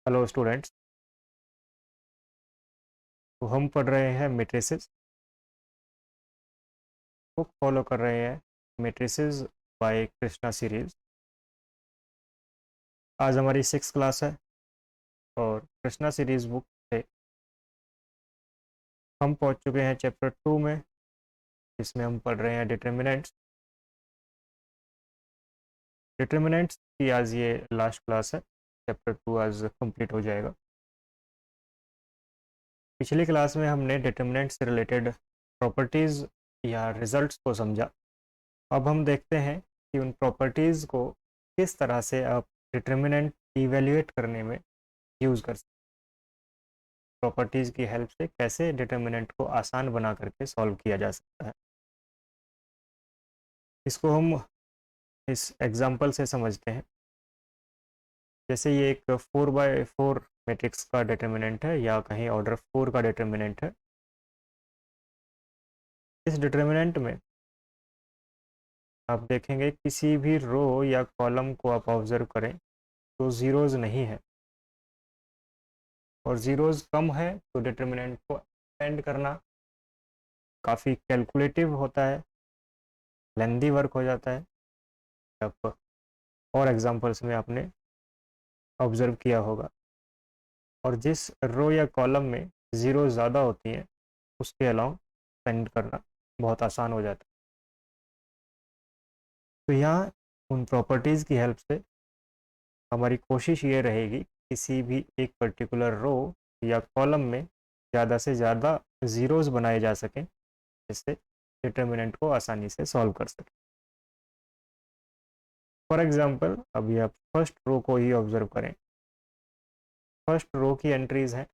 Hello students. तो हम पढ़ रहे हैं मैट्रिसेस। बुक फॉलो कर रहे हैं मैट्रिसेस बाय कृष्णा सीरीज। आज हमारी 6th क्लास है और कृष्णा सीरीज बुक से हम पहुंच चुके हैं चैप्टर 2 में, जिसमें हम पढ़ रहे हैं डिटर्मिनेंट्स। डिटर्मिनेंट्स की आज ये लास्ट क्लास है। चैप्टर 2 आज कंप्लीट हो जाएगा। पिछली क्लास में हमने डिटर्मिनेंट से रिलेटेड प्रॉपर्टीज़ या रिजल्ट्स को समझा। अब हम देखते हैं कि उन प्रॉपर्टीज़ को किस तरह से आप डिटर्मिनेंट इवेल्युएट करने में यूज़ कर सकते। प्रॉपर्टीज़ की हेल्प से कैसे डिटर्मिनेंट को आसान बना करके सॉल्व किया जा सकता है, इसको हम इस एग्जांपल से समझते हैं। जैसे ये एक 4/4 मैट्रिक्स का डिटर्मिनेंट है या कहीं ऑर्डर 4 का डिटर्मिनेंट है। इस डिटर्मिनेंट में आप देखेंगे किसी भी रो या कॉलम को आप ऑब्जर्व करें तो ज़ीरोज़ नहीं है, और ज़ीरोज़ कम है तो डिटर्मिनेंट को एक्सपेंड करना काफ़ी कैलकुलेटिव होता है, लेंदी वर्क हो जाता है। अब और एग्जांपल्स में आपने ऑब्जर्व किया होगा। और जिस रो या कॉलम में ज़ीरो ज़्यादा होती हैं उसके अलावा एक्सपेंड करना बहुत आसान हो जाता है। तो यहाँ उन प्रॉपर्टीज़ की हेल्प से हमारी कोशिश ये रहेगी किसी भी एक पर्टिकुलर रो या कॉलम में ज़्यादा से ज़्यादा ज़ीरोज़ बनाए जा सकें, जिससे डिटर्मिनेंट को आसानी से सॉल्व कर सकें। फॉर एग्जांपल अभी आप फर्स्ट रो को ही ऑब्जर्व करें। फर्स्ट रो की एंट्रीज हैं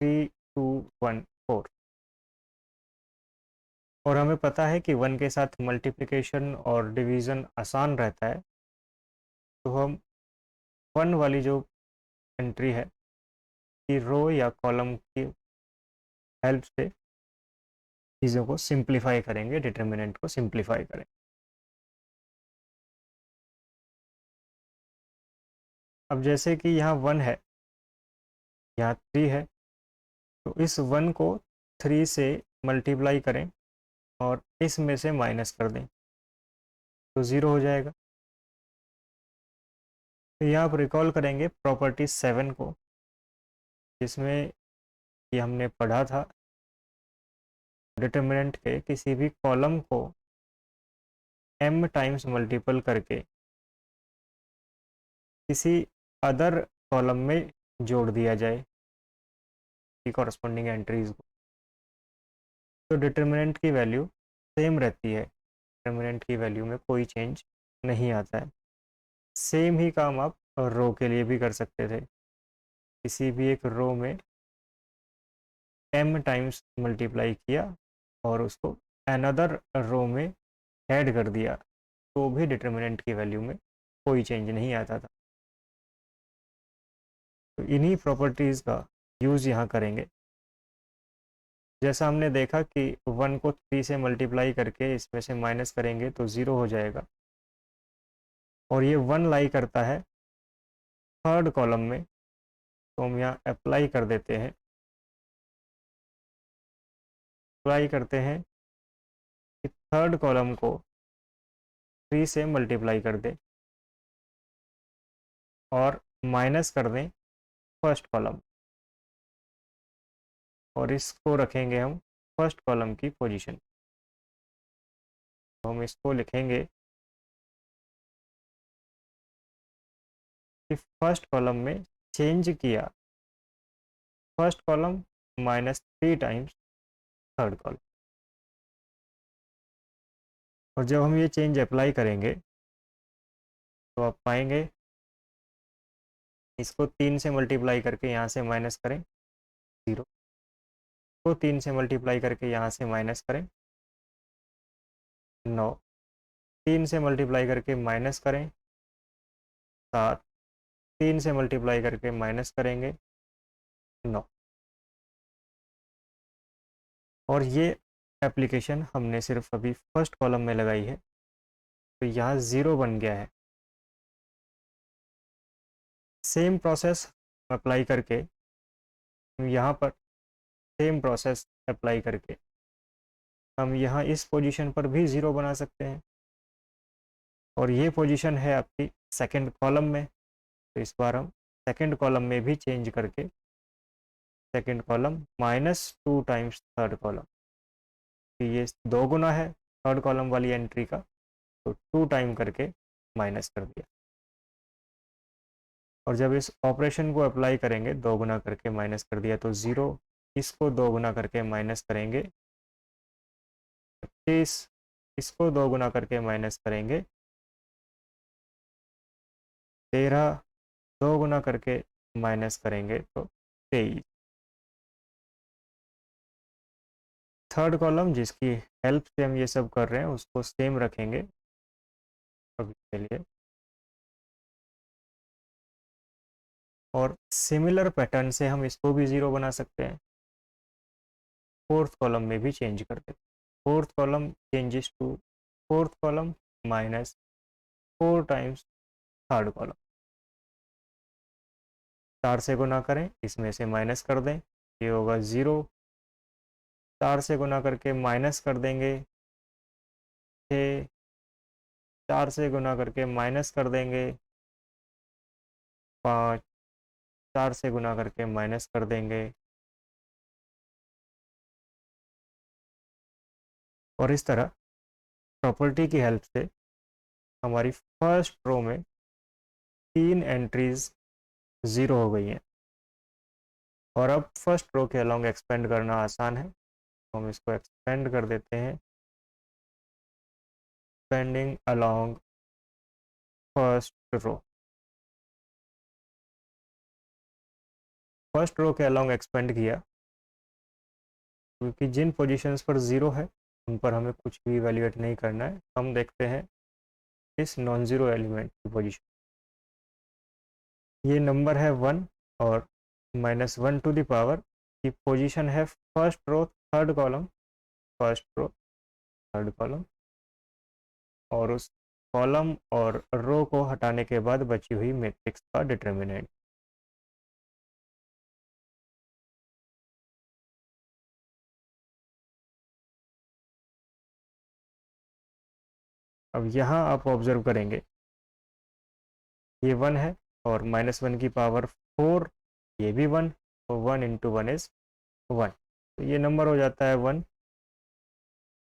3, 2, 1, 4, और हमें पता है कि 1 के साथ मल्टीप्लिकेशन और डिवीज़न आसान रहता है। तो हम 1 वाली जो एंट्री है कि रो या कॉलम की हेल्प से चीज़ों को सिंप्लीफाई करेंगे, डिटर्मिनेंट को सिंप्लीफाई करें। अब जैसे कि यहाँ 1 है, यहाँ 3 है, तो इस 1 को 3 से मल्टीप्लाई करें और इसमें से माइनस कर दें तो 0 हो जाएगा। तो यहाँ आप रिकॉल करेंगे प्रॉपर्टी 7 को, जिसमें ये हमने पढ़ा था डिटर्मिनेंट के किसी भी कॉलम को m टाइम्स मल्टीपल करके किसी अदर कॉलम में जोड़ दिया जाए की कॉरस्पॉन्डिंग एंट्रीज को, तो डिटर्मिनेंट की वैल्यू सेम रहती है। डिटर्मिनेंट की वैल्यू में कोई चेंज नहीं आता है। सेम ही काम आप रो के लिए भी कर सकते थे। किसी भी एक रो में m टाइम्स मल्टीप्लाई किया और उसको अनदर रो में ऐड कर दिया, तो भी डिटर्मिनेंट की वैल्यू में कोई चेंज नहीं आता था। तो इन्हीं प्रॉपर्टीज़ का यूज़ यहाँ करेंगे। जैसा हमने देखा कि 1 को 3 से मल्टीप्लाई करके इसमें से माइनस करेंगे तो 0 हो जाएगा, और ये 1 लाई करता है थर्ड कॉलम में, तो हम यहाँ अप्लाई कर देते हैं। अप्लाई करते हैं कि थर्ड कॉलम को 3 से मल्टीप्लाई कर दें और माइनस कर दें फर्स्ट कॉलम, और इसको रखेंगे हम फर्स्ट कॉलम की पोजीशन। तो हम इसको लिखेंगे कि फर्स्ट कॉलम में चेंज किया first column -3 times third column. और जब हम ये चेंज अप्लाई करेंगे तो आप पाएंगे इसको 3 से मल्टीप्लाई करके यहाँ से माइनस करें 0, तो 3 से मल्टीप्लाई करके यहाँ से माइनस करें 9, 3 से मल्टीप्लाई करके माइनस करें 7, 3 से मल्टीप्लाई करके माइनस करेंगे 9। और ये एप्लीकेशन हमने सिर्फ अभी फर्स्ट कॉलम में लगाई है, तो यहाँ 0 बन गया है। सेम प्रोसेस अप्लाई करके यहाँ पर सेम प्रोसेस अप्लाई करके हम यहाँ इस पोजीशन पर भी ज़ीरो बना सकते हैं। और ये पोजीशन है आपकी सेकंड कॉलम में, तो इस बार हम सेकंड कॉलम में भी चेंज करके second column -2 times third column, तो ये 2 गुना है थर्ड कॉलम वाली एंट्री का, तो 2 टाइम करके माइनस कर दिया। और जब इस ऑपरेशन को अप्लाई करेंगे 2 गुना करके माइनस कर दिया तो 0, इसको 2 गुना करके माइनस करेंगे 25, इसको 2 गुना करके माइनस करेंगे 13, 2 गुना करके माइनस करेंगे तो 23। थर्ड कॉलम जिसकी हेल्प से हम ये सब कर रहे हैं उसको सेम रखेंगे अभी के लिए, और सिमिलर पैटर्न से हम इसको भी 0 बना सकते हैं। फोर्थ कॉलम में भी चेंज कर देते हैं। Fourth column changes to fourth column -4 times third column, 4 से गुना करें, इसमें से माइनस कर दें, ये होगा 0, 4 से गुना करके माइनस कर देंगे 6, 4 से गुना करके माइनस कर देंगे 5, 4 से गुना करके माइनस कर देंगे, और इस तरह प्रॉपर्टी की हेल्प से हमारी फर्स्ट रो में 3 एंट्रीज 0 हो गई हैं। और अब फर्स्ट रो के अलोंग एक्सपेंड करना आसान है, तो हम इसको एक्सपेंड कर देते हैं, expanding along first row. First row के अलोंग एक्सपेंड किया क्योंकि जिन पोजीशंस पर 0 है उन पर हमें कुछ भी इवैल्यूएट नहीं करना है। हम देखते हैं इस नॉन ज़ीरो एलिमेंट की पोजीशन, ये नंबर है 1 और -1 टू द पावर की पोजीशन है first row third column, first row third column, और उस कॉलम और रो को हटाने के बाद बची हुई मैट्रिक्स का डिटर्मिनेंट। अब यहाँ आप ऑब्जर्व करेंगे ये 1 है और -1 की पावर 4, ये भी 1, तो 1 इंटू 1 इज 1, तो ये नंबर हो जाता है 1।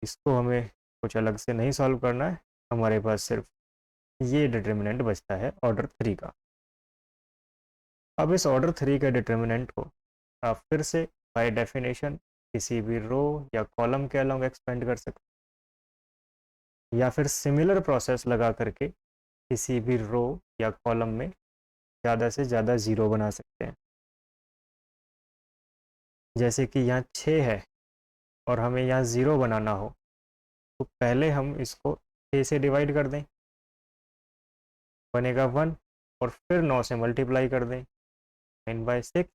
इसको हमें कुछ अलग से नहीं सॉल्व करना है, हमारे पास सिर्फ ये डिटर्मिनेंट बचता है ऑर्डर 3 का। अब इस ऑर्डर 3 के डिटर्मिनेंट को आप फिर से बाय डेफिनेशन किसी भी रो या कॉलम के अलोंग एक्सपेंड कर सकते हैं, या फिर सिमिलर प्रोसेस लगा करके किसी भी रो या कॉलम में ज़्यादा से ज़्यादा 0 बना सकते हैं। जैसे कि यहाँ 6 है और हमें यहाँ 0 बनाना हो, तो पहले हम इसको 6 से डिवाइड कर दें, बनेगा 1, और फिर 9 से मल्टीप्लाई कर दें 9/6,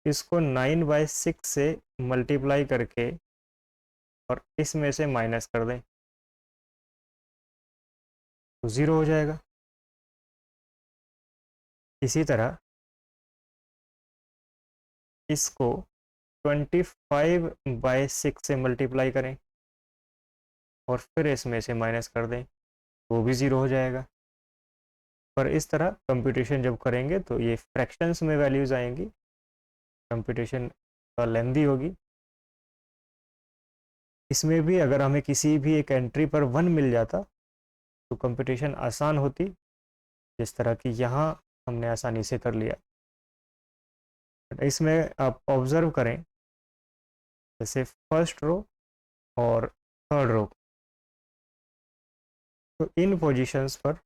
इसको 9/6 से मल्टीप्लाई करके और इसमें से माइनस कर दें तो 0 हो जाएगा। इसी तरह इसको 25/6 से मल्टीप्लाई करें और फिर इसमें से माइनस कर दें, वो भी 0 हो जाएगा। पर इस तरह कंप्यूटेशन जब करेंगे तो ये फ्रैक्शंस में वैल्यूज़ आएंगी, कंप्यूटेशन का लेंदी होगी। इसमें भी अगर हमें किसी भी एक एंट्री पर 1 मिल जाता तो कंप्यूटेशन आसान होती, जिस तरह कि यहाँ हमने आसानी से कर लिया। इसमें आप ऑब्जर्व करें, जैसे फर्स्ट रो और थर्ड रो, तो इन पोजीशंस पर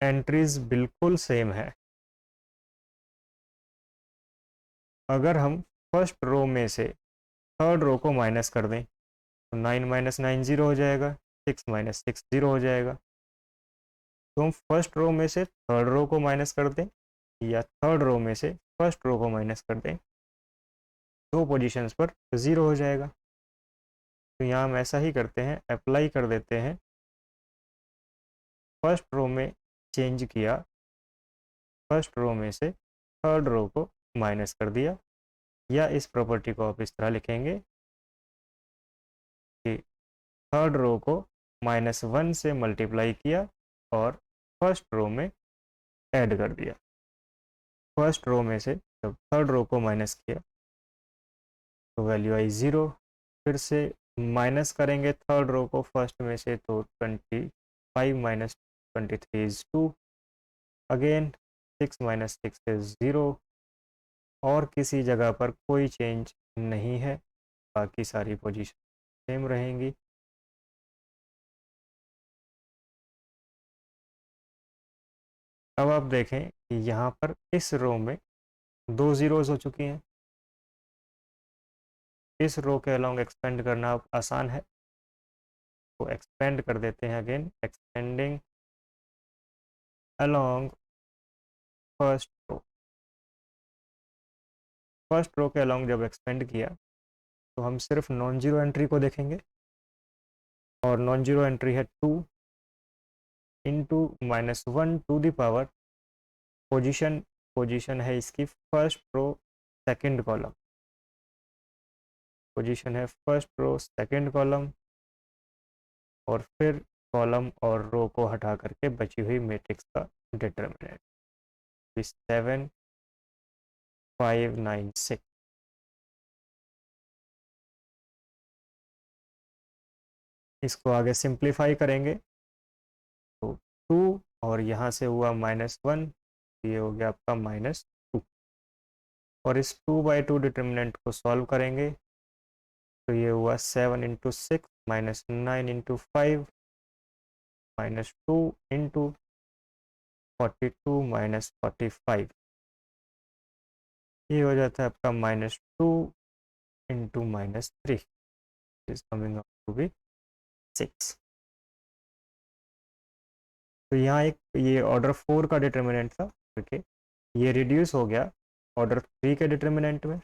एंट्रीज बिल्कुल सेम है। अगर हम फर्स्ट रो में से थर्ड रो को माइनस कर दें तो 9 - 9 0 हो जाएगा, 6 - 6 0 हो जाएगा। तो हम फर्स्ट रो में से थर्ड रो को माइनस कर दें या थर्ड रो में से फर्स्ट रो को माइनस कर दें, दो पोजीशंस पर 0 हो जाएगा। तो यहाँ हम ऐसा ही करते हैं, अप्लाई कर देते हैं, फर्स्ट रो में चेंज किया, फर्स्ट रो में से थर्ड रो को माइनस कर दिया, या इस प्रॉपर्टी को आप इस तरह लिखेंगे कि थर्ड रो को -1 से मल्टीप्लाई किया और फर्स्ट रो में ऐड कर दिया। फर्स्ट रो में से जब थर्ड रो को माइनस किया तो वैल्यू आई 0। फिर से माइनस करेंगे थर्ड रो को फर्स्ट में से, तो 25 minus 23 is 2। Again 6 minus 6 is 0, और किसी जगह पर कोई चेंज नहीं है, बाकी सारी पोजीशन सेम रहेंगी। अब आप देखें कि यहाँ पर इस रो में 2 ज़ीरोज़ हो चुकी हैं। इस रो के अलोंग एक्सपेंड करना अब आसान है, तो एक्सपेंड कर देते हैं। Again expanding along first row. First row के अलोंग जब एक्सपेंड किया तो हम सिर्फ नॉन जीरो एंट्री को देखेंगे, और नॉन जीरो एंट्री है 2 into -1 to the power position. Position है इसकी first row second column, position है फर्स्ट रो सेकंड कॉलम, और फिर कॉलम और रो को हटा करके बची हुई मैट्रिक्स का डिटर्मिनेंट 7 5 9 6। इसको आगे सिंप्लीफाई करेंगे तो 2, और यहाँ से हुआ -1, ये हो गया आपका -2। और इस 2/2 डिटर्मिनेंट को सॉल्व करेंगे तो ये हुआ 7 इंटू 6 -9 इंटू 5 -2 इंटू 42 -45। ये हो जाता है आपका -2 into -3 is coming up to be 6। तो यहाँ एक ये ऑर्डर 4 का डिटर्मिनेंट था करके ये रिड्यूस हो गया ऑर्डर 3 के डिटर्मिनेंट में,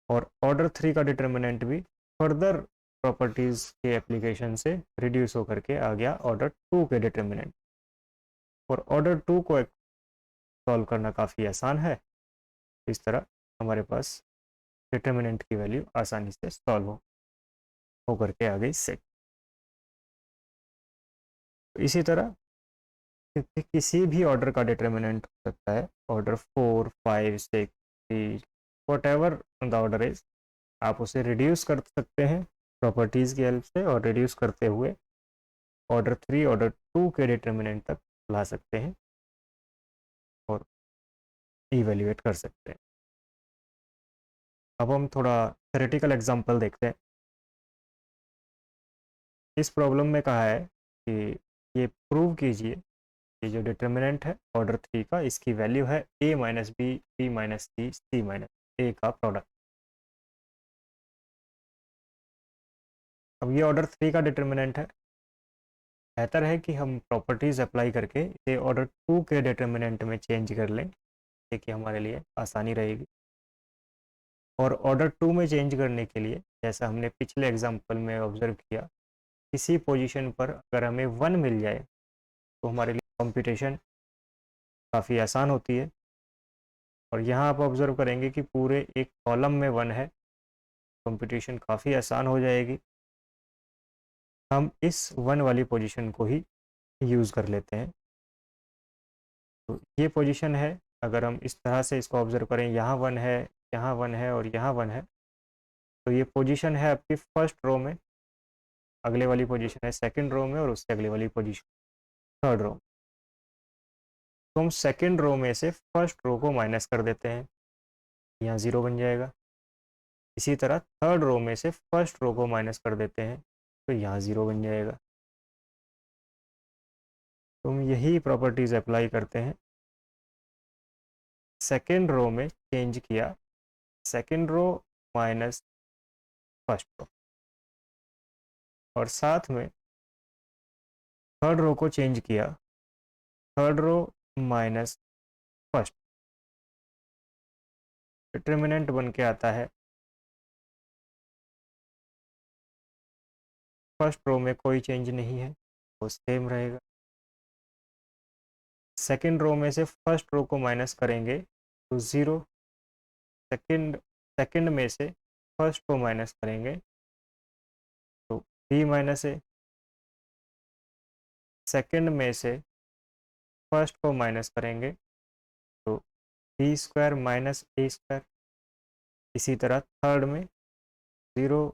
और ऑर्डर 3 का डिटर्मिनेंट भी फर्दर प्रॉपर्टीज़ के एप्लीकेशन से रिड्यूस होकर के आ गया ऑर्डर 2 के डिटर्मिनेंट। और ऑर्डर 2 को सॉल्व करना काफ़ी आसान है। इस तरह हमारे पास डिटर्मिनेंट की वैल्यू आसानी से सॉल्व हो करके आ गई सेट। तो इसी तरह किसी भी ऑर्डर का डिटर्मिनेंट हो सकता है, order 4 5 6 3 what ever the order is, आप उसे रिड्यूस कर सकते हैं प्रॉपर्टीज़ की हेल्प से, और रिड्यूस करते हुए ऑर्डर 3 ऑर्डर 2 के डिटर्मिनेंट तक ला सकते हैं और इवेल्युएट कर सकते हैं। अब हम थोड़ा थ्योरेटिकल एग्जांपल देखते हैं। इस प्रॉब्लम में कहा है कि ये प्रूव कीजिए कि जो डिटर्मिनेंट है ऑर्डर 3 का, इसकी वैल्यू है a minus b, b minus c, c minus a का प्रोडक्ट। अब ये ऑर्डर 3 का डिटर्मिनेंट है। बेहतर है कि हम प्रॉपर्टीज़ अप्लाई करके इसे ऑर्डर 2 के डिटर्मिनेंट में चेंज कर लें, कि हमारे लिए आसानी रहेगी। और ऑर्डर 2 में चेंज करने के लिए, जैसा हमने पिछले एग्जांपल में ऑब्जर्व किया, किसी पोजीशन पर अगर हमें 1 मिल जाए तो हमारे लिए कंप्यूटेशन काफ़ी आसान होती है। और यहाँ आप ऑब्जर्व करेंगे कि पूरे एक कॉलम में 1 है, कंप्यूटेशन काफ़ी आसान हो जाएगी। हम इस 1 वाली पोजीशन को ही यूज़ कर लेते हैं। तो ये पोजीशन है, अगर हम इस तरह से इसको ऑब्जर्व करें, यहाँ 1 है, यहाँ 1 है और यहाँ 1 है, तो ये पोजीशन है आपकी फर्स्ट रो में, अगले वाली पोजीशन है सेकंड रो में, और उससे अगले वाली पोजीशन थर्ड रो। तो हम सेकंड रो में से फर्स्ट रो को माइनस कर देते हैं, यहाँ 0 बन जाएगा। इसी तरह थर्ड रो में से फर्स्ट रो को माइनस कर देते हैं, तो यहाँ 0 बन जाएगा। तो हम यही प्रॉपर्टीज़ अप्लाई करते हैं। सेकंड रो में चेंज किया, second row minus first row, और साथ में थर्ड रो को चेंज किया, third row minus first. Determinant बन के आता है फर्स्ट रो में कोई चेंज नहीं है, वो सेम रहेगा। सेकेंड रो में से फर्स्ट रो को माइनस करेंगे तो 0, सेकेंड सेकेंड में से फर्स्ट को माइनस करेंगे तो बी माइनस ए, सेकेंड में से फर्स्ट को माइनस करेंगे तो B square minus A square. इसी तरह थर्ड में 0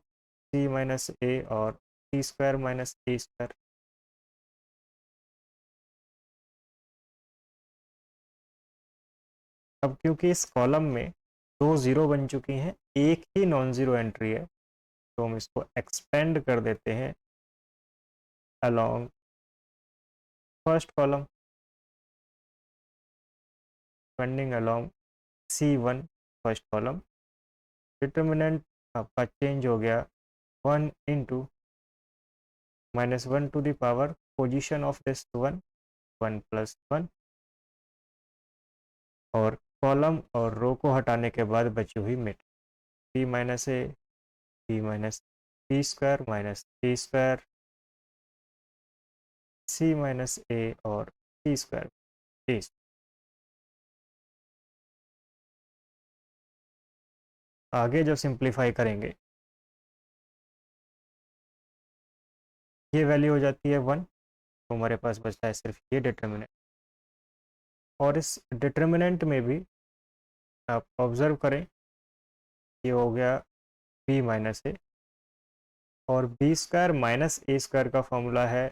सी माइनस ए और C square minus A square. अब क्योंकि इस कॉलम में 2 0 बन चुकी हैं, एक ही नॉन ज़ीरो एंट्री है, तो हम इसको एक्सपेंड कर देते हैं along first column, expanding along C1 first column. Determinant आपका चेंज हो गया 1 into -1 to the power position of this 1, 1 plus 1, और कॉलम और रो को हटाने के बाद बची हुई matrix B minus A, B minus B square minus A square, C minus ए और सी स्क्वायर ए। आगे जो सिंप्लीफाई करेंगे ये वैल्यू हो जाती है 1, तो हमारे पास बचता है सिर्फ ये डिटर्मिनेंट। और इस डिटर्मिनेंट में भी आप ऑब्जर्व करें, ये हो गया बी माइनस ए, और B square minus A square का फॉर्मूला है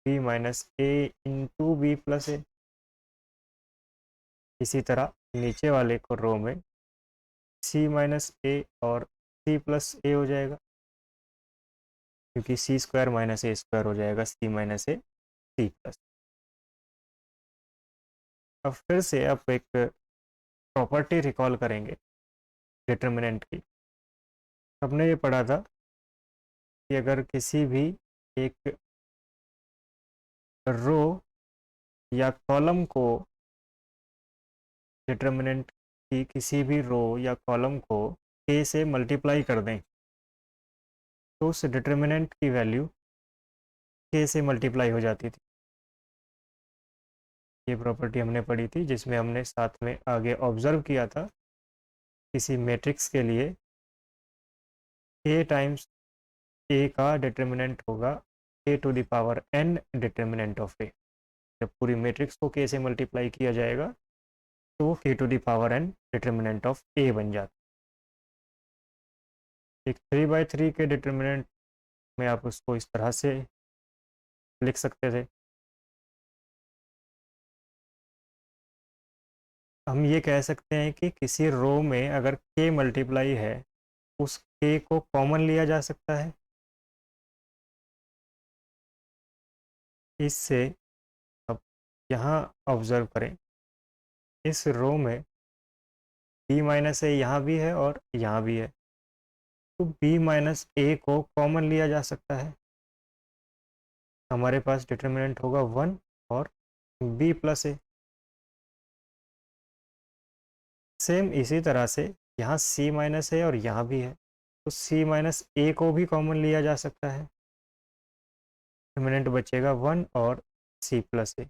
बी माइनस ए इंटू बी प्लस ए। इसी तरह नीचे वाले को रो में सी माइनस ए और सी प्लस ए हो जाएगा, क्योंकि सी स्क्वायर माइनस ए स्क्वायर हो जाएगा सी माइनस ए सी प्लस। अब फिर से आप एक प्रॉपर्टी रिकॉल करेंगे डिटर्मिनेंट की। हमने ये पढ़ा था कि अगर किसी भी एक रो या कॉलम को, डिटर्मिनेंट की किसी भी रो या कॉलम को k से मल्टीप्लाई कर दें, तो उस डिटर्मिनेंट की वैल्यू k से मल्टीप्लाई हो जाती थी। ये प्रॉपर्टी हमने पढ़ी थी, जिसमें हमने साथ में आगे ऑब्जर्व किया था किसी मैट्रिक्स के लिए k टाइम्स a का डिटर्मिनेंट होगा k to the power n determinant of a। जब पूरी मैट्रिक्स को k से मल्टीप्लाई किया जाएगा तो k to the power n determinant of a बन जाता है। एक 3/3 के डिटर्मिनेंट में आप उसको इस तरह से लिख सकते थे। हम ये कह सकते हैं कि किसी रो में अगर k मल्टीप्लाई है, उस k को कॉमन लिया जा सकता है। इससे अब यहाँ ऑब्जर्व करें, इस रो में b माइनस ए यहाँ भी है और यहाँ भी है, तो b माइनस ए को कॉमन लिया जा सकता है। हमारे पास डिटर्मिनेंट होगा 1 और b प्लस ए। सेम इसी तरह से यहाँ c माइनस ए और यहाँ भी है, तो c माइनस ए को भी कॉमन लिया जा सकता है। डिटर्मिनेंट बचेगा 1 और c प्लस ए।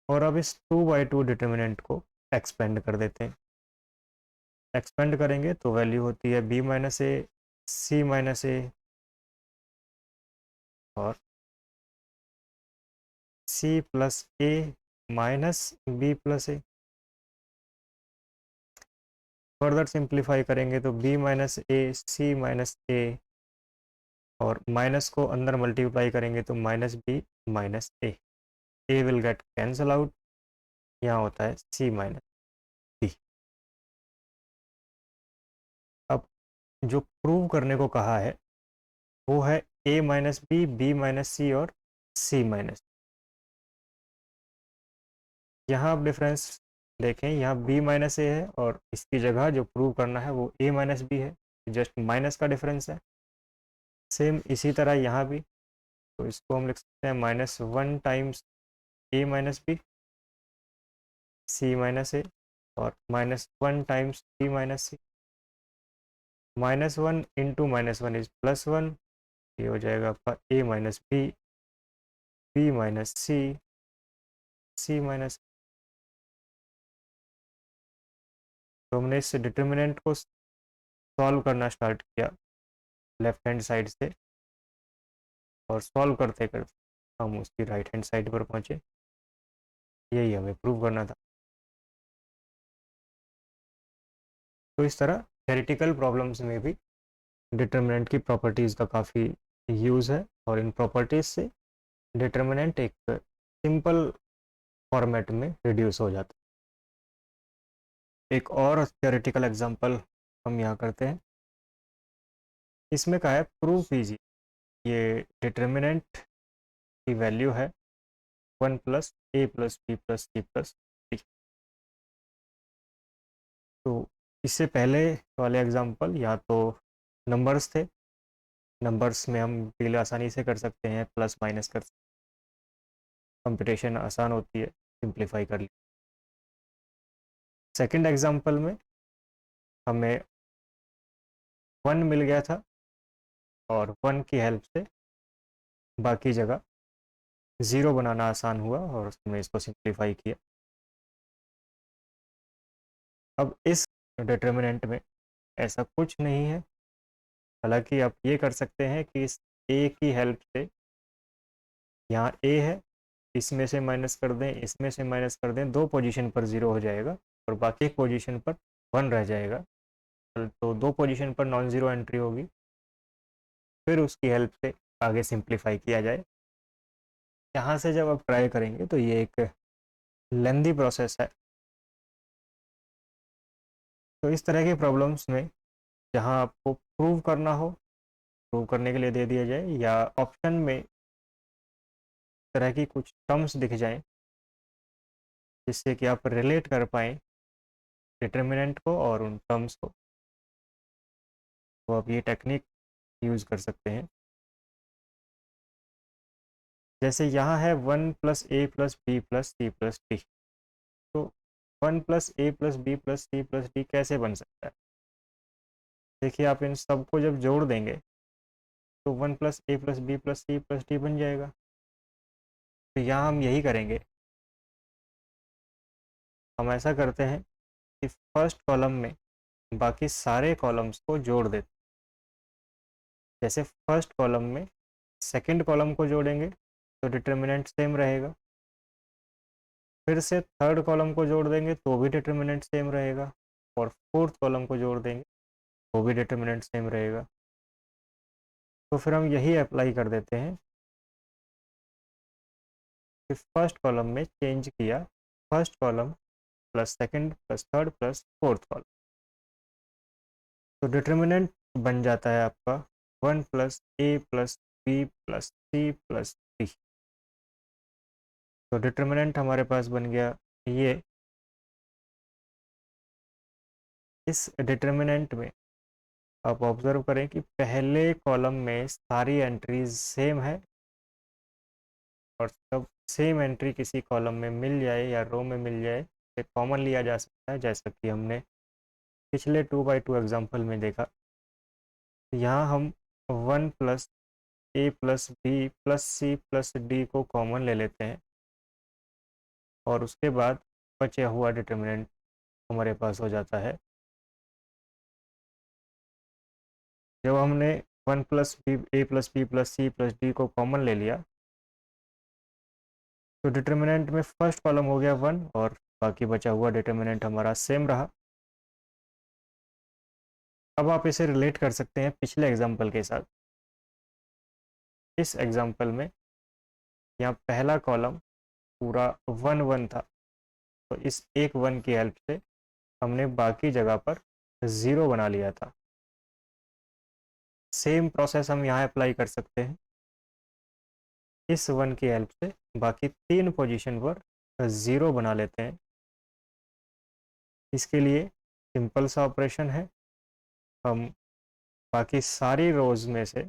और अब इस 2/2 डिटर्मिनेंट को एक्सपेंड कर देते हैं। एक्सपेंड करेंगे तो वैल्यू होती है b minus a, c minus ए और c plus a minus b plus a. Further simplify करेंगे तो b minus a, c minus ए, और माइनस को अंदर मल्टीप्लाई करेंगे तो minus b minus a will get cancel out. यहाँ होता है c माइनस बी। अब जो प्रूव करने को कहा है वो है a minus B, B minus C और c माइनस। यहाँ आप डिफरेंस देखें, यहाँ b माइनस ए है और इसकी जगह जो प्रूव करना है वो a माइनस बी है, जस्ट माइनस का डिफरेंस है। सेम इसी तरह यहाँ भी, तो इसको हम लिख सकते हैं -1 times a minus B, C minus ए, और -1 times b minus C. -1 into -1 is +1, ये हो जाएगा आपका a minus B B minus C, C minus. तो हमने इस डिटर्मिनेंट को सॉल्व करना स्टार्ट किया लेफ्ट हैंड साइड से, और सॉल्व करते करते हम उसकी राइट हैंड साइड पर पहुँचे। यही हमें प्रूव करना था। तो इस तरह थ्योरेटिकल प्रॉब्लम्स में भी डिटर्मिनेंट की प्रॉपर्टीज़ का काफ़ी यूज़ है, और इन प्रॉपर्टीज़ से डिटर्मिनेंट एक सिंपल फॉर्मेट में रिड्यूस हो जाता है। एक और थ्योरेटिकल एग्जांपल हम यहाँ करते हैं। इसमें क्या है, प्रूव कीजिए ये डिटर्मिनेंट की वैल्यू है 1 plus A plus B plus C plus D. तो इससे पहले वाले एग्जांपल या तो नंबर्स थे, नंबर्स में हम डील आसानी से कर सकते हैं, प्लस माइनस कर सकते हैं, कंप्यूटेशन आसान होती है, सिंप्लीफाई कर ली। सेकंड एग्जांपल में हमें 1 मिल गया था, और 1 की हेल्प से बाकी जगह 0 बनाना आसान हुआ, और हमने इसको सिंप्लीफाई किया। अब इस डिटर्मिनेंट में ऐसा कुछ नहीं है, हालांकि आप ये कर सकते हैं कि इस ए की हेल्प से, यहाँ ए है, इसमें से माइनस कर दें, इसमें से माइनस कर दें, 2 पोजीशन पर 0 हो जाएगा और बाकी एक पोजीशन पर 1 रह जाएगा। तो 2 पोजीशन पर नॉन ज़ीरो एंट्री होगी, फिर उसकी हेल्प से आगे सिंप्लीफाई किया जाए। यहाँ से जब आप ट्राई करेंगे तो ये एक लेंदी प्रोसेस है। तो इस तरह के प्रॉब्लम्स में जहाँ आपको प्रूव करना हो, प्रूव करने के लिए दे दिया जाए, या ऑप्शन में इस तरह की कुछ टर्म्स दिख जाएं जिससे कि आप रिलेट कर पाएँ डिटर्मिनेंट को और उन टर्म्स को, तो आप ये टेक्निक यूज़ कर सकते हैं। जैसे यहाँ है 1 plus A plus B plus C plus D. तो 1 plus A plus B plus C plus D कैसे बन सकता है? देखिए, आप इन सबको जब जोड़ देंगे तो 1 plus A plus B plus C plus D बन जाएगा। तो यहाँ हम यही करेंगे, हम ऐसा करते हैं कि फर्स्ट कॉलम में बाकी सारे कॉलम्स को जोड़ देते हैं। जैसे फर्स्ट कॉलम में सेकंड कॉलम को जोड़ेंगे तो डिटर्मिनेंट सेम रहेगा, फिर से थर्ड कॉलम को जोड़ देंगे तो भी डिटर्मिनेंट सेम रहेगा, और फोर्थ कॉलम को जोड़ देंगे तो भी डिटर्मिनेंट सेम रहेगा। तो फिर हम यही अप्लाई कर देते हैं कि फर्स्ट कॉलम में चेंज किया, first column plus second plus third plus fourth column, तो डिटर्मिनेंट बन जाता है आपका 1 plus A plus B plus C plus D. तो डिटर्मिनेंट हमारे पास बन गया ये। इस डिटर्मिनेंट में आप ऑब्जर्व करें कि पहले कॉलम में सारी एंट्रीज सेम है, और जब सेम एंट्री किसी कॉलम में मिल जाए या रो में मिल जाए तो कॉमन लिया जा सकता है, जैसा कि हमने पिछले 2x2 एग्जाम्पल में देखा। यहाँ हम 1 plus A plus B plus C plus D को कॉमन ले लेते हैं, और उसके बाद बचा हुआ डिटर्मिनेंट हमारे पास हो जाता है। जब हमने 1 plus B A plus B plus C plus D को कॉमन ले लिया तो डिटर्मिनेंट में फर्स्ट कॉलम हो गया 1, और बाकी बचा हुआ डिटर्मिनेंट हमारा सेम रहा। अब आप इसे रिलेट कर सकते हैं पिछले एग्जाम्पल के साथ। इस एग्जाम्पल में यहाँ पहला कॉलम पूरा 1 1 था, तो इस एक 1 की हेल्प से हमने बाकी जगह पर 0 बना लिया था। सेम प्रोसेस हम यहाँ अप्लाई कर सकते हैं। इस 1 की हेल्प से बाकी 3 पोजीशन पर 0 बना लेते हैं। इसके लिए सिंपल सा ऑपरेशन है, हम बाकी सारी रोज में से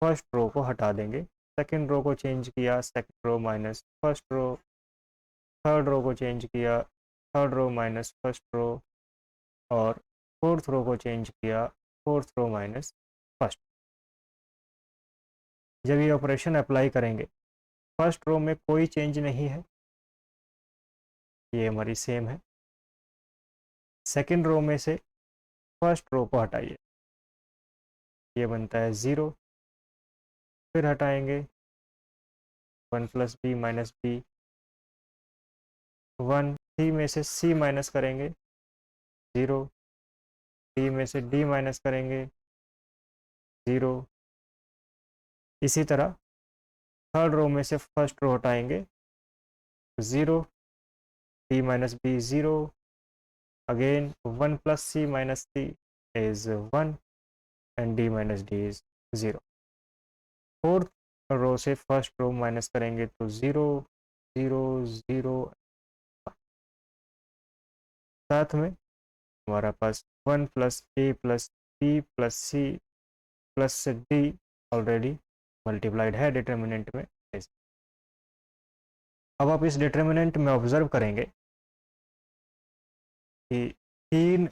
फर्स्ट रो को हटा देंगे। सेकंड रो को चेंज किया, second row minus first row, third row को चेंज किया, third row minus first row, और फोर्थ रो को चेंज किया, फोर्थ रो माइनस फर्स्ट। जब ये ऑपरेशन अप्लाई करेंगे फर्स्ट रो में कोई चेंज नहीं है, ये हमारी सेम है। सेकंड रो में से फर्स्ट रो को हटाइए, ये बनता है 0, फिर हटाएंगे 1 + b - b, 1, c में से c माइनस करेंगे 0, d में से d माइनस करेंगे 0। इसी तरह थर्ड रो में से फर्स्ट रो हटाएंगे 0, d - b 0, again 1 + c - c is 1 and d - d is 0। Fourth row से फर्स्ट रो माइनस करेंगे तो 0 0 0, साथ में हमारा पास 1 + a + b + c + d already multiplied है डिटर्मिनेंट में। अब आप इस डिटर्मिनेंट में ऑब्जर्व करेंगे कि 3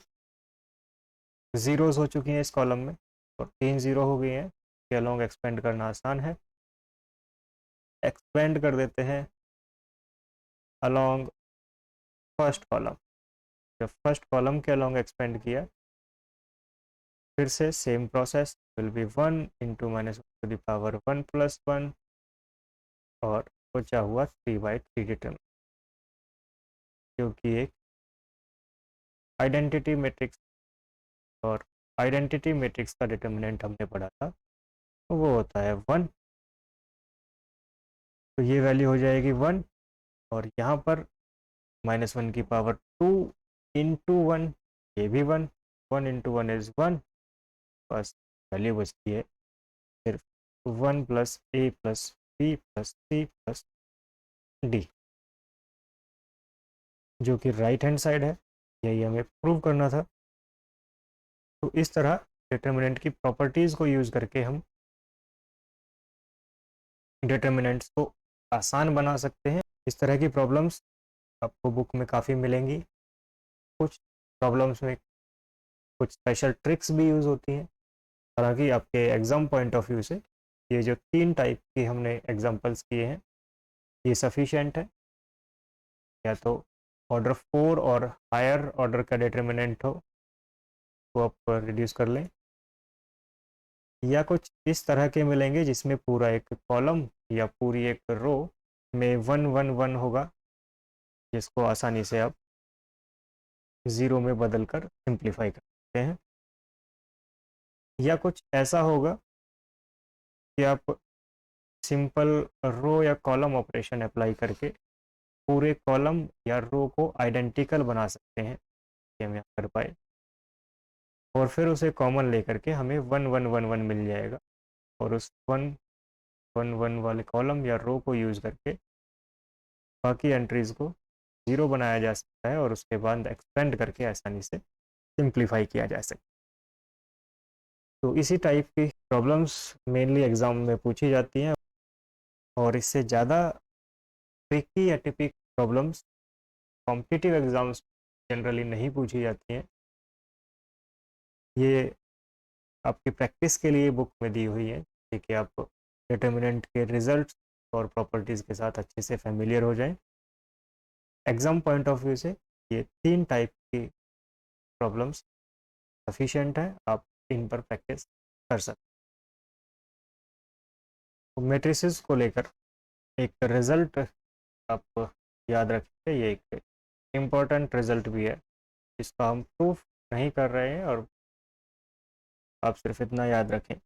जीरोस हो चुकी हैं इस कॉलम में, और 3 0 हो गई हैं, के अलोंग एक्सपेंड करना आसान है। एक्सपेंड कर देते हैं अलोंग फर्स्ट कॉलम। जब फर्स्ट कॉलम के अलोंग एक्सपेंड किया, फिर से सेम प्रोसेस, विल बी 1 × -1 + 1, और बचा हुआ 3/3 डिटर्मिनेंट, क्योंकि एक आइडेंटिटी मैट्रिक्स, और आइडेंटिटी मैट्रिक्स का डिटर्मिनेंट हमने पढ़ा था, वो होता है 1। तो ये वैल्यू हो जाएगी 1, और यहाँ पर -1⁻2 × 1, ये भी 1, 1 × 1 is 1, बस वैल्यू बचती है सिर्फ 1 + a + b + c + d, जो कि राइट हैंड साइड है। यही हमें प्रूव करना था। तो इस तरह डिटर्मिनेंट की प्रॉपर्टीज़ को यूज़ करके हम डिटर्मिनेंट्स को आसान बना सकते हैं। इस तरह की प्रॉब्लम्स आपको बुक में काफ़ी मिलेंगी। कुछ प्रॉब्लम्स में कुछ स्पेशल ट्रिक्स भी यूज़ होती हैं। हालांकि आपके एग्ज़ाम पॉइंट ऑफ व्यू से ये जो 3 टाइप की हमने एग्जांपल्स किए हैं, ये सफिशिएंट है। या तो ऑर्डर 4 और हायर ऑर्डर का डिटर्मिनेंट हो तो आप रिड्यूस कर लें, या कुछ इस तरह के मिलेंगे जिसमें पूरा एक कॉलम या पूरी एक रो में 1 1 1 होगा, जिसको आसानी से आप 0 में बदल कर सिंप्लीफाई कर सकते हैं। या कुछ ऐसा होगा कि आप सिंपल रो या कॉलम ऑपरेशन अप्लाई करके पूरे कॉलम या रो को आइडेंटिकल बना सकते हैं, कि हम यहाँ कर पाए, और फिर उसे कॉमन लेकर के हमें 1 1 1 1 मिल जाएगा, और उस 1 1 1 वाले कॉलम या रो को यूज़ करके बाकी एंट्रीज़ को 0 बनाया जा सकता है, और उसके बाद एक्सपेंड करके आसानी से सिंप्लीफाई किया जा सकता है। तो इसी टाइप की प्रॉब्लम्स मेनली एग्ज़ाम में पूछी जाती हैं, और इससे ज़्यादा ट्रिकी या टिपिक प्रॉब्लम्स कॉम्पिटिटिव एग्ज़ाम्स जनरली नहीं पूछी जाती हैं। ये आपकी प्रैक्टिस के लिए बुक में दी हुई है, ताकि आप डिटर्मिनेंट के रिजल्ट्स और प्रॉपर्टीज़ के साथ अच्छे से फेमिलियर हो जाएं। एग्ज़ाम पॉइंट ऑफ व्यू से ये 3 टाइप की प्रॉब्लम्स सफिशिएंट है, आप इन पर प्रैक्टिस कर सकते हैं। मैट्रिसेस को लेकर एक रिज़ल्ट आप याद रखिए, ये एक इम्पोर्टेंट रिज़ल्ट भी है, जिसका हम प्रूफ नहीं कर रहे हैं, और आप सिर्फ इतना याद रखें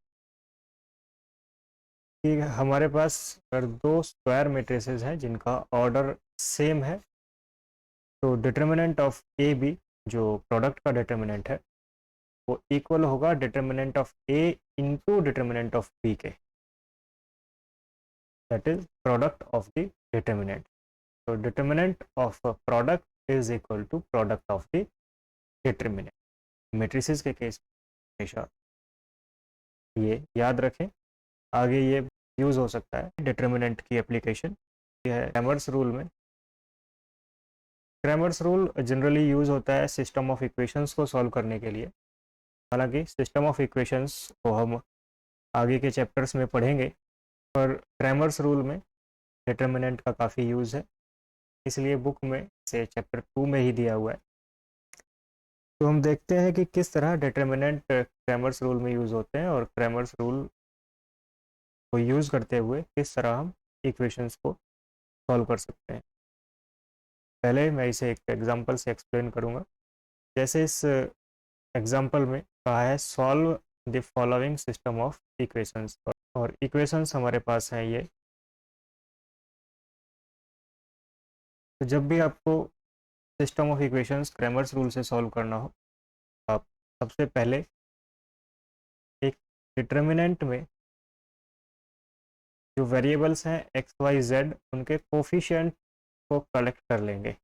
कि हमारे पास अगर 2 स्क्वायर मैट्रिसेस हैं जिनका ऑर्डर सेम है, तो डिटर्मिनेंट ऑफ ए बी, जो प्रोडक्ट का डिटर्मिनेंट है, वो इक्वल होगा determinant of A into determinant of B के, that is product of the determinant. तो determinant of product is equal to product of the determinant. Matrices के case में हमेशा ये याद रखें। आगे ये यूज़ हो सकता है डिटर्मिनेंट की एप्लीकेशन, ये है क्रैमर्स रूल में। क्रैमर्स रूल जनरली यूज़ होता है सिस्टम ऑफ इक्वेशंस को सॉल्व करने के लिए। हालांकि सिस्टम ऑफ इक्वेशंस को हम आगे के चैप्टर्स में पढ़ेंगे, पर क्रैमर्स रूल में डिटर्मिनेंट का काफ़ी यूज़ है, इसलिए बुक में से चैप्टर 2 में ही दिया हुआ है। तो हम देखते हैं कि किस तरह डिटर्मिनेंट क्रैमर्स रूल में यूज़ होते हैं और क्रैमर्स रूल को यूज़ करते हुए किस तरह हम इक्वेशंस को सॉल्व कर सकते हैं। पहले मैं इसे एक एग्जांपल से एक्सप्लेन करूँगा। जैसे इस एग्जांपल में कहा है solve the following system of equations, और इक्वेशंस हमारे पास हैं ये। तो जब भी आपको system of equations Cramer's rule से सॉल्व करना हो, आप सबसे पहले एक डिटर्मिनेंट में जो वेरिएबल्स हैं एक्स वाई जेड, उनके कोफिशिएंट को कलेक्ट कर लेंगे।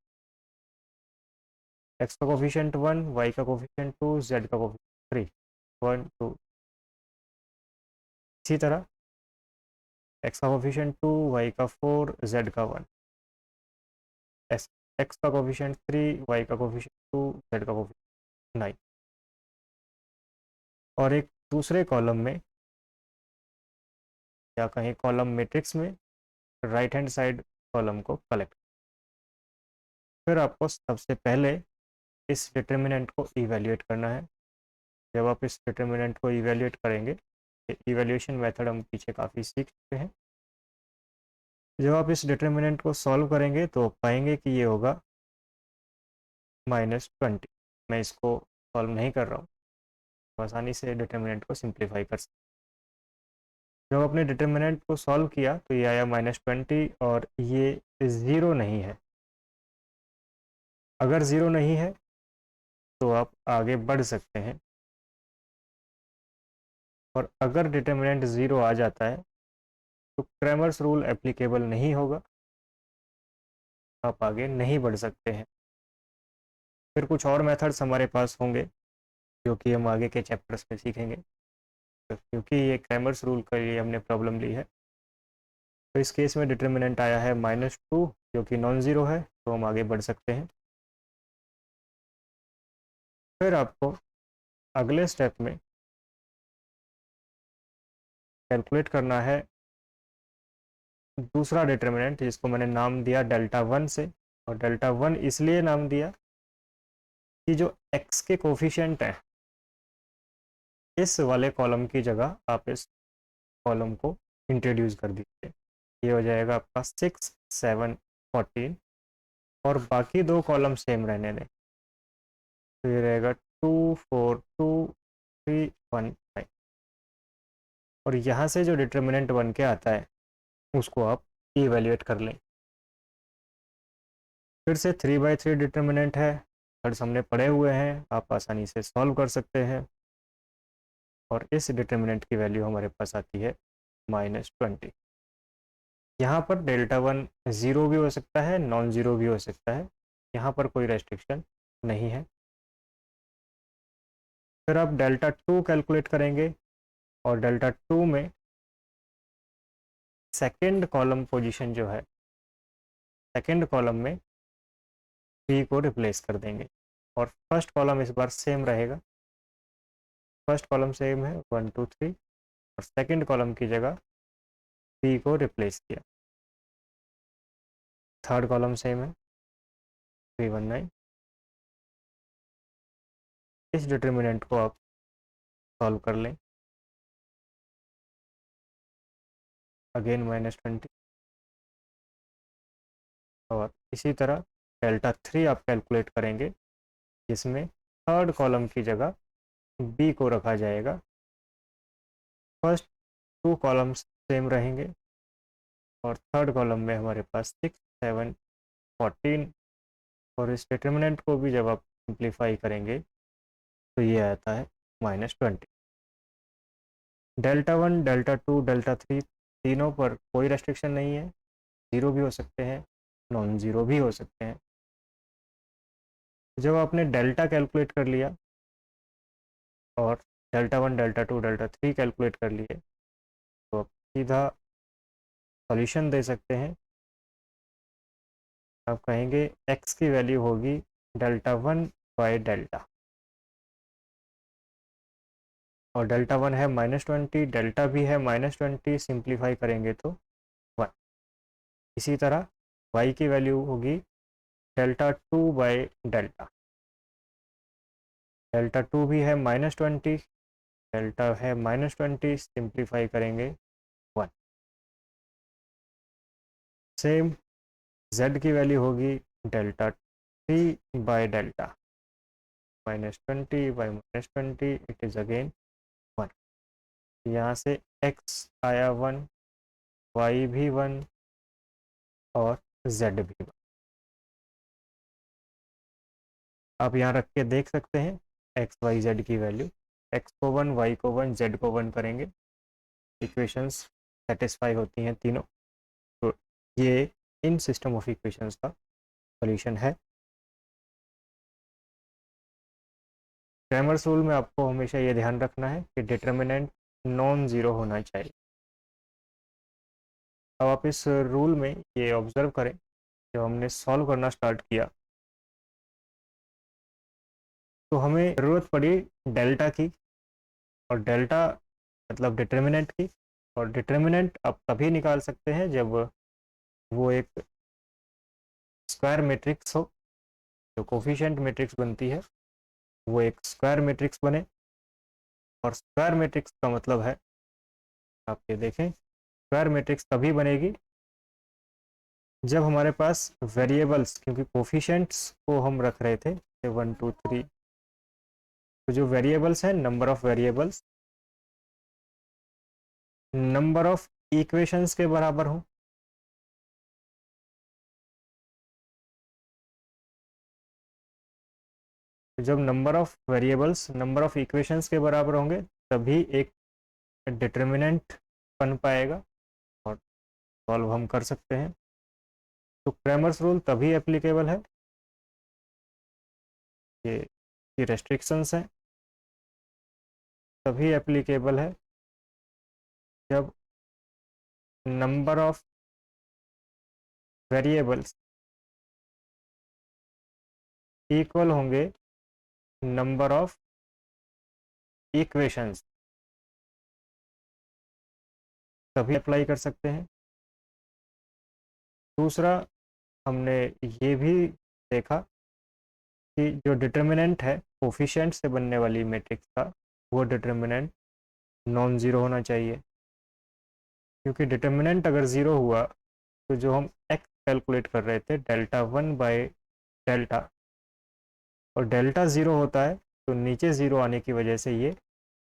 एक्स का कोफिशिएंट 1, वाई का कोफिशिएंट 2, जेड का कोफिशिएंट 3, 1 2। इसी तरह एक्स का कोफिशिएंट 2, वाई का 4, जेड का 1, एक्स एक्स का कोफिशिएंट 3, वाई का कोफिशिएंट 2, जेड का कोफिशिएंट 9। और एक दूसरे कॉलम में या कहीं कॉलम मैट्रिक्स में राइट हैंड साइड कॉलम को कलेक्ट। फिर आपको सबसे पहले इस डिटर्मिनेंट को इवैल्यूएट करना है। जब आप इस डिटर्मिनेंट को इवैल्यूएट करेंगे, इवैल्यूएशन मेथड हम पीछे काफ़ी सीख चुके हैं। जब आप इस डिटर्मिनेंट को सॉल्व करेंगे तो पाएंगे कि ये होगा -20। मैं इसको सॉल्व नहीं कर रहा हूँ, तो आसानी से डिटर्मिनेंट को सिंप्लीफाई कर सकते। जब आपने डिटर्मिनेंट को सॉल्व किया तो ये आया -20 और ये ज़ीरो नहीं है। अगर ज़ीरो नहीं है तो आप आगे बढ़ सकते हैं, और अगर डिटर्मिनेंट ज़ीरो आ जाता है तो क्रैमर्स रूल एप्लीकेबल नहीं होगा, आप आगे नहीं बढ़ सकते हैं। फिर कुछ और मेथड्स हमारे पास होंगे जो कि हम आगे के चैप्टर्स में सीखेंगे। तो क्योंकि ये क्रैमर्स रूल के लिए हमने प्रॉब्लम ली है, तो इस केस में डिटर्मिनेंट आया है -2 जो कि नॉन ज़ीरो है, तो हम आगे बढ़ सकते हैं। फिर आपको अगले स्टेप में कैलकुलेट करना है दूसरा डिटर्मिनेंट, जिसको मैंने नाम दिया डेल्टा 1 से। और डेल्टा 1 इसलिए नाम दिया कि जो x के कोफिशिएंट है, इस वाले कॉलम की जगह आप इस कॉलम को इंट्रोड्यूस कर दीजिए। ये हो जाएगा आपका 6 7 14, और बाकी दो कॉलम सेम रहने दें, तो ये रहेगा 2 4 2 3 1 5। और यहाँ से जो डिटर्मिनेंट बन के आता है उसको आप इवेल्युएट कर लें। फिर से 3/3 डिटर्मिनेंट है, थर्ड्स हमने पढ़े हुए हैं, आप आसानी से सॉल्व कर सकते हैं। और इस डिटर्मिनेंट की वैल्यू हमारे पास आती है -20। यहाँ पर डेल्टा 1 ज़ीरो भी हो सकता है, नॉन ज़ीरो भी हो सकता है, यहाँ पर कोई रेस्ट्रिक्शन नहीं है। फिर आप डेल्टा 2 कैलकुलेट करेंगे, और डेल्टा 2 में सेकेंड कॉलम पोजीशन जो है, सेकेंड कॉलम में p को रिप्लेस कर देंगे, और फर्स्ट कॉलम इस बार सेम रहेगा। फर्स्ट कॉलम सेम है 1 2 3, और सेकेंड कॉलम की जगह p को रिप्लेस किया। थर्ड कॉलम सेम है 319। इस डिटर्मिनेंट को आप सॉल्व कर लें, अगेन -20। और इसी तरह डेल्टा 3 आप कैलकुलेट करेंगे, जिसमें थर्ड कॉलम की जगह b को रखा जाएगा। फर्स्ट टू कॉलम्स सेम रहेंगे, और थर्ड कॉलम में हमारे पास 6 7 14। और इस डिटर्मिनेंट को भी जब आप सिंप्लीफाई करेंगे तो ये आता है -20। डेल्टा 1 डेल्टा 2 डेल्टा 3 तीनों पर कोई रेस्ट्रिक्शन नहीं है, ज़ीरो भी हो सकते हैं, नॉन ज़ीरो भी हो सकते हैं। जब आपने डेल्टा कैलकुलेट कर लिया और डेल्टा 1 डेल्टा 2 डेल्टा 3 कैलकुलेट कर लिए, तो आप सीधा सॉल्यूशन दे सकते हैं। आप कहेंगे x की वैल्यू होगी डेल्टा 1/डेल्टा, और डेल्टा 1 है -20, डेल्टा भी है -20, सिंप्लीफाई करेंगे तो 1। इसी तरह y की वैल्यू होगी डेल्टा 2 बाई डेल्टा। डेल्टा 2 भी है -20, डेल्टा है -20, सिंप्लीफाई करेंगे 1। सेम z की वैल्यू होगी delta 3 by delta, -20 by -20 it is again 1। यहाँ से x आया 1, y भी 1 और z भी 1। आप यहाँ रख के देख सकते हैं x y z की वैल्यू, x को 1, y को 1, z को 1 करेंगे, इक्वेशंस सेटिस्फाई होती हैं तीनों। तो ये इन सिस्टम ऑफ इक्वेशंस का सॉल्यूशन है। क्रैमर्स रूल में आपको हमेशा ये ध्यान रखना है कि डिटर्मिनेंट नॉन ज़ीरो होना चाहिए। अब आप इस रूल में ये ऑब्ज़र्व करें, जब हमने सॉल्व करना स्टार्ट किया तो हमें ज़रूरत पड़ी डेल्टा की, और डेल्टा मतलब डिटर्मिनेंट की। और डिटर्मिनेंट आप तभी निकाल सकते हैं जब वो एक स्क्वायर मैट्रिक्स हो, जो कोफिशिएंट मैट्रिक्स बनती है वो एक स्क्वायर मैट्रिक्स बने। और स्क्वायर मैट्रिक्स का मतलब है, आप ये देखें, स्क्वायर मैट्रिक्स तभी बनेगी जब हमारे पास वेरिएबल्स, क्योंकि कोफिशिएंट्स को हम रख रहे थे 1 2 3, तो जो वेरिएबल्स हैं, number of variables number of equations के बराबर हो। जब number of variables number of equations के बराबर होंगे तभी एक डिटर्मिनेंट बन पाएगा और सॉल्व हम कर सकते हैं। तो क्रैमर्स रूल तभी एप्लीकेबल है, ये रेस्ट्रिक्शंस हैं, तभी एप्लीकेबल है जब नंबर ऑफ वेरिएबल्स इक्वल होंगे नंबर ऑफ इक्वेशंस, तभी अप्लाई कर सकते हैं। दूसरा, हमने ये भी देखा कि जो डिटर्मिनेंट है कोफिशिएंट से बनने वाली मैट्रिक्स का, वो डिटर्मिनेंट नॉन ज़ीरो होना चाहिए, क्योंकि डिटर्मिनेंट अगर ज़ीरो हुआ तो जो हम x कैलकुलेट कर रहे थे डेल्टा 1 बाई डेल्टा, और डेल्टा ज़ीरो होता है तो नीचे ज़ीरो आने की वजह से ये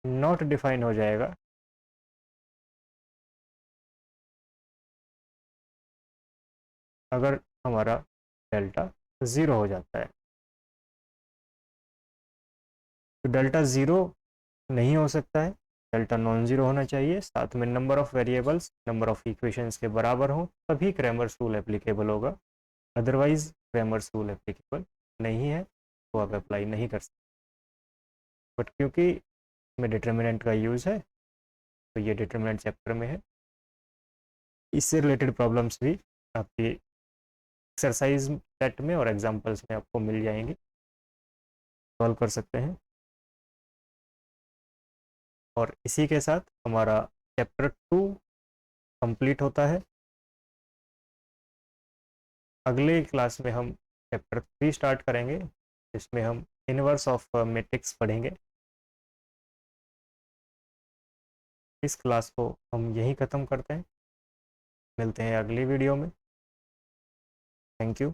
नॉट डिफाइन हो जाएगा। अगर हमारा डेल्टा ज़ीरो हो जाता है तो डेल्टा ज़ीरो नहीं हो सकता है, डेल्टा नॉन ज़ीरो होना चाहिए, साथ में number of variables number of equations के बराबर हो, तभी क्रैमर्स रूल एप्लीकेबल होगा। अदरवाइज क्रैमर्स रूल एप्लीकेबल नहीं है, तो आप अप्लाई नहीं कर सकते। बट क्योंकि इसमें डिटर्मिनेंट का यूज़ है तो ये डिटर्मिनेंट चैप्टर में है। इससे रिलेटेड प्रॉब्लम्स भी आपकी एक्सरसाइज सेट में और एग्जाम्पल्स में आपको मिल जाएंगी, सॉल्व कर सकते हैं। और इसी के साथ हमारा चैप्टर 2 कंप्लीट होता है। अगले क्लास में हम चैप्टर 3 स्टार्ट करेंगे, जिसमें हम इनवर्स ऑफ मैट्रिक्स पढ़ेंगे। इस क्लास को हम यहीं ख़त्म करते हैं, मिलते हैं अगली वीडियो में। Thank you.